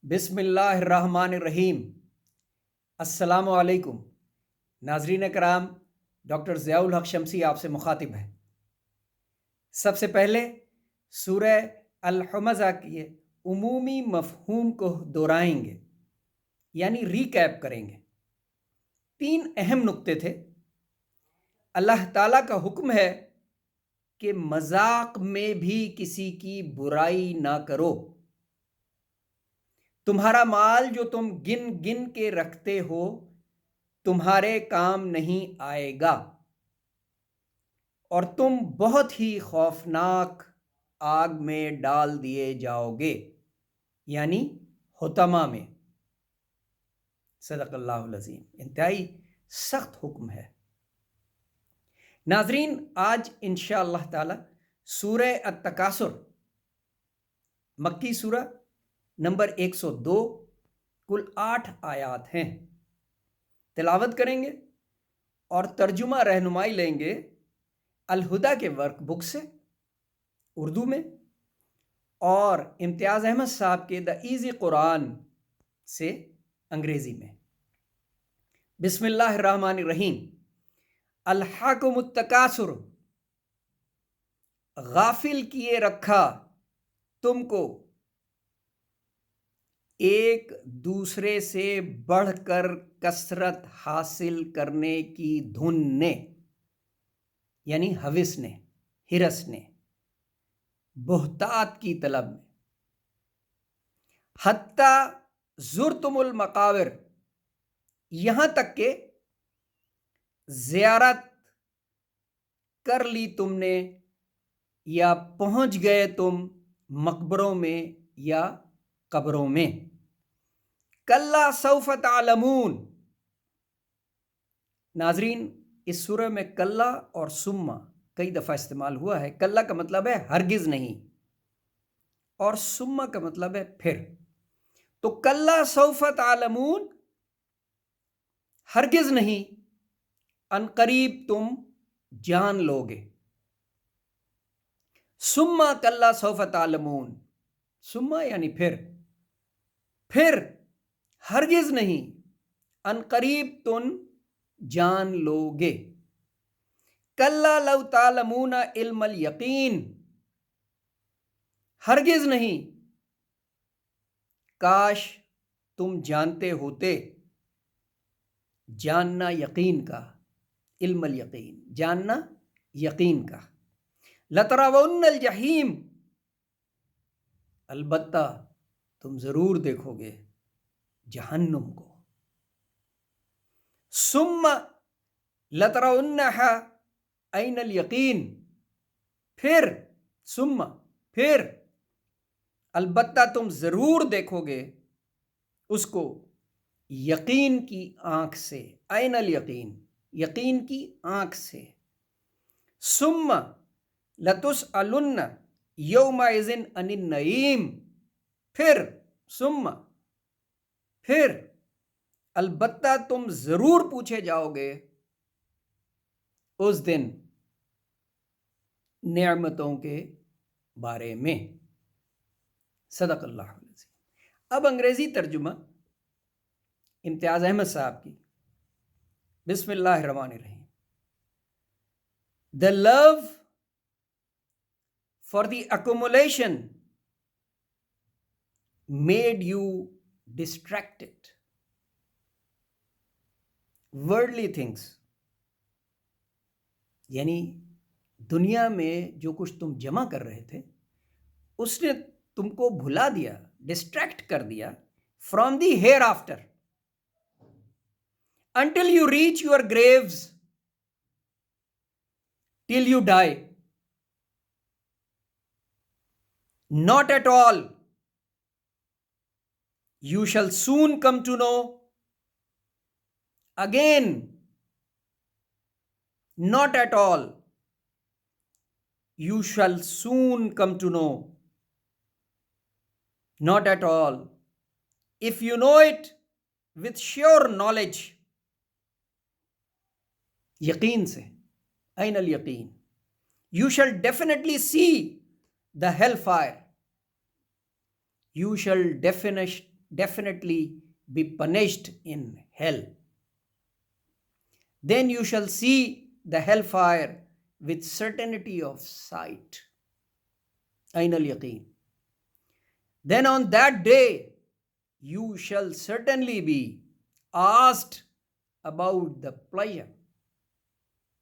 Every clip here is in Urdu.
بسم اللہ الرحمن الرحیم۔ السلام علیکم ناظرین کرام، ڈاکٹر ضیاء الحق شمسی آپ سے مخاطب ہے۔ سب سے پہلے سورہ الحمزہ کے عمومی مفہوم کو دہرائیں گے، یعنی ریکیپ کریں گے۔ 3 اہم نقطے تھے۔ اللہ تعالیٰ کا حکم ہے کہ مذاق میں بھی کسی کی برائی نہ کرو۔ تمہارا مال جو تم گن گن کے رکھتے ہو تمہارے کام نہیں آئے گا، اور تم بہت ہی خوفناک آگ میں ڈال دیے جاؤ گے، یعنی حطمہ میں۔ صدق اللہ العظیم۔ انتہائی سخت حکم ہے۔ ناظرین، آج انشاءاللہ تعالی سورہ التکاثر، مکی سورہ نمبر 102، کل 8 آیات ہیں، تلاوت کریں گے اور ترجمہ رہنمائی لیں گے الہدا کے ورک بک سے اردو میں، اور امتیاز احمد صاحب کے دا ایزی قرآن سے انگریزی میں۔ بسم اللہ الرحمن الرحیم۔ الحاکم التکاثر، غافل کیے رکھا تم کو ایک دوسرے سے بڑھ کر کثرت حاصل کرنے کی دھن نے، یعنی ہوس نے، ہرس نے، بہتات کی طلب میں، حتیٰ زرتم المقابر، یہاں تک کہ زیارت کر لی تم نے یا پہنچ گئے تم مقبروں میں یا قبروں میں۔ کلا سوف تعلمون۔ ناظرین، اس سورہ میں کلا اور سما کئی دفعہ استعمال ہوا ہے۔ کلا کا مطلب ہے ہرگز نہیں، اور سما کا مطلب ہے پھر۔ تو کلا سوف تعلمون، ہرگز نہیں، ان قریب تم جان لو گے۔ سما کلا سوف تعلمون، سما یعنی پھر ہرگز نہیں، ان قریب تم جان لو گے۔ کلا لو تعلمون علم الیقین، ہرگز نہیں، کاش تم جانتے ہوتے، جاننا یقین کا، علم الیقین، جاننا یقین کا۔ لترون الجحیم، البتہ تم ضرور دیکھو گے جہنم کو۔ ثم لترونہا عین الیقین، پھر البتہ تم ضرور دیکھو گے اس کو یقین کی آنکھ سے، عین الیقین، یقین کی آنکھ سے۔ ثم لتسألن یومئذ عن النعیم، پھر البتہ تم ضرور پوچھے جاؤ گے اس دن نعمتوں کے بارے میں۔ صدق اللہ العظیم۔ اب انگریزی ترجمہ امتیاز احمد صاحب کی۔ بسم اللہ الرحمن الرحیم۔ The love for the accumulation made you distracted. Worldly things، یعنی دنیا میں جو کچھ تم جمع کر رہے تھے اس نے تم کو بھلا دیا، ڈسٹریکٹ کر دیا from the hereafter until you reach your graves, till you die. Not at all. You shall soon come to know. Again, not at all. You shall soon come to know. Not at all. If you know it with sure knowledge. یقین سے، عین الیقین۔ You shall definitely see the hellfire. You shall definitely be punished in hell. Then you shall see the hellfire with certainty of sight. Ain al-yaqeen. Then on that day you shall certainly be asked about the pleasure.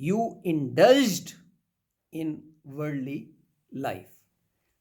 you indulged in worldly life.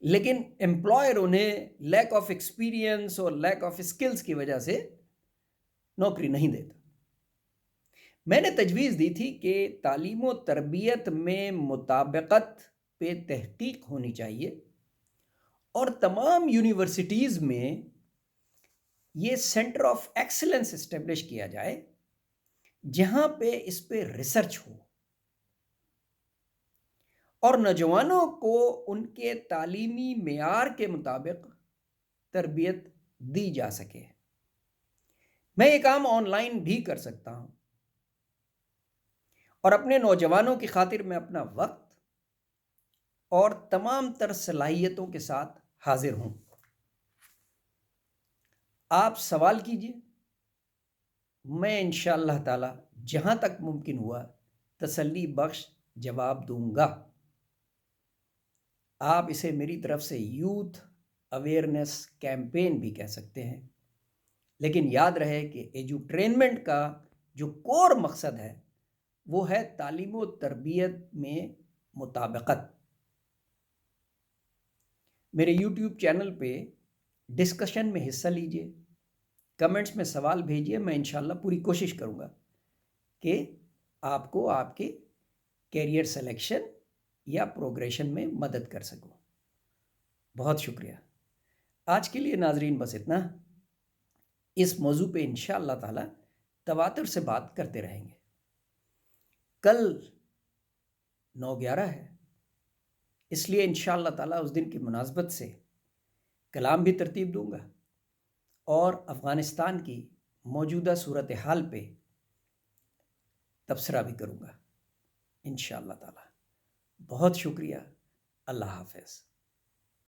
لیکن امپلائر انہیں لیک آف ایکسپیرینس اور لیک آف اسکلز کی وجہ سے نوکری نہیں دیتا۔ میں نے تجویز دی تھی کہ تعلیم و تربیت میں مطابقت پہ تحقیق ہونی چاہیے اور تمام یونیورسٹیز میں یہ سینٹر آف ایکسلنس اسٹیبلش کیا جائے جہاں پہ اس پہ ریسرچ ہو اور نوجوانوں کو ان کے تعلیمی معیار کے مطابق تربیت دی جا سکے۔ میں یہ کام آن لائن بھی کر سکتا ہوں اور اپنے نوجوانوں کی خاطر میں اپنا وقت اور تمام تر صلاحیتوں کے ساتھ حاضر ہوں۔ آپ سوال کیجئے، میں انشاءاللہ تعالی جہاں تک ممکن ہوا تسلی بخش جواب دوں گا۔ آپ اسے میری طرف سے یوتھ اویئرنیس کیمپین بھی کہہ سکتے ہیں، لیکن یاد رہے کہ ایجوٹرینمنٹ کا جو کور مقصد ہے وہ ہے تعلیم و تربیت میں مطابقت۔ میرے یوٹیوب چینل پہ ڈسکشن میں حصہ لیجئے، کمنٹس میں سوال بھیجئے، میں انشاءاللہ پوری کوشش کروں گا کہ آپ کو آپ کے کیریئر سلیکشن یا پروگریشن میں مدد کر سکوں۔ بہت شکریہ۔ آج کے لیے ناظرین بس اتنا۔ اس موضوع پہ انشاءاللہ تعالی تواتر سے بات کرتے رہیں گے۔ کل 9/11 ہے، اس لیے انشاءاللہ تعالی اس دن کی مناسبت سے کلام بھی ترتیب دوں گا اور افغانستان کی موجودہ صورتحال پہ تبصرہ بھی کروں گا انشاءاللہ تعالی۔ بہت شکریہ۔ اللہ حافظ۔